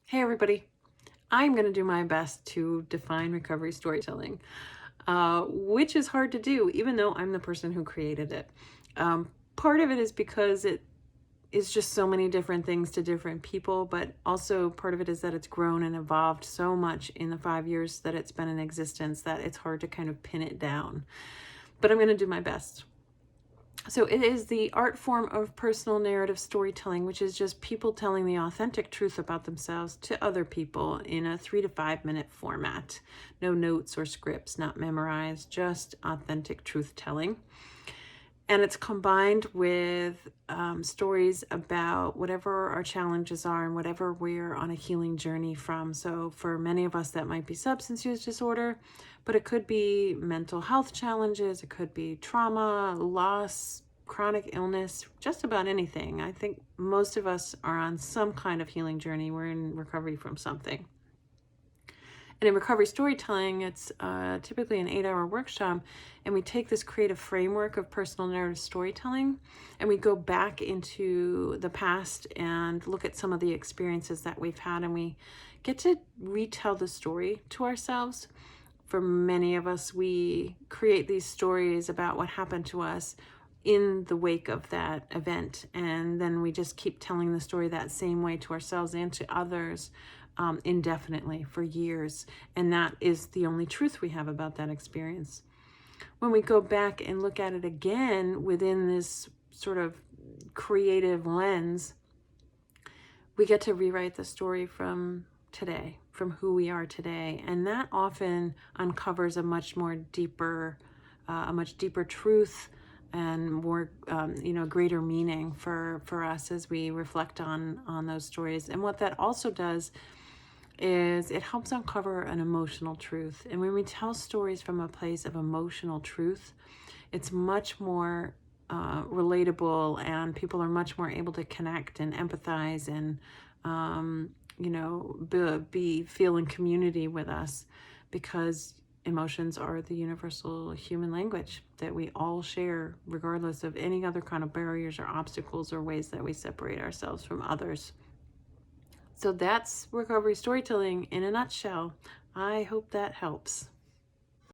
Hey everybody, I'm going to do my best to define recovery storytelling, which is hard to do even though I'm the person who created it. Part of it is because it is just so many different things to different people, but also part of it is that it's grown and evolved so much in the 5 years that it's been in existence that it's hard to kind of pin it down. But I'm going to do my best. So it is the art form of personal narrative storytelling, which is just people telling the authentic truth about themselves to other people in a 3 to 5 minute format. No notes or scripts, not memorized, just authentic truth telling. And it's combined with stories about whatever our challenges are and whatever we're on a healing journey from. So for many of us, that might be substance use disorder, but it could be mental health challenges. It could be trauma, loss, chronic illness, just about anything. I think most of us are on some kind of healing journey. We're in recovery from something. And in recovery storytelling, it's typically an 8-hour workshop, and we take this creative framework of personal narrative storytelling, and we go back into the past and look at some of the experiences that we've had, and we get to retell the story to ourselves. For many of us, we create these stories about what happened to us in the wake of that event, and then we just keep telling the story that same way to ourselves and to others indefinitely for years, and that is the only truth we have about that experience. When we go back and look at it again within this sort of creative lens, we get to rewrite the story from today, from who we are today, and that often uncovers a much deeper truth and more greater meaning for us as we reflect on those stories. And what that also does is it helps uncover an emotional truth. And when we tell stories from a place of emotional truth, it's much more relatable, and people are much more able to connect and empathize and be feel in community with us, because emotions are the universal human language that we all share, regardless of any other kind of barriers or obstacles or ways that we separate ourselves from others. So that's recovery storytelling in a nutshell. I hope that helps.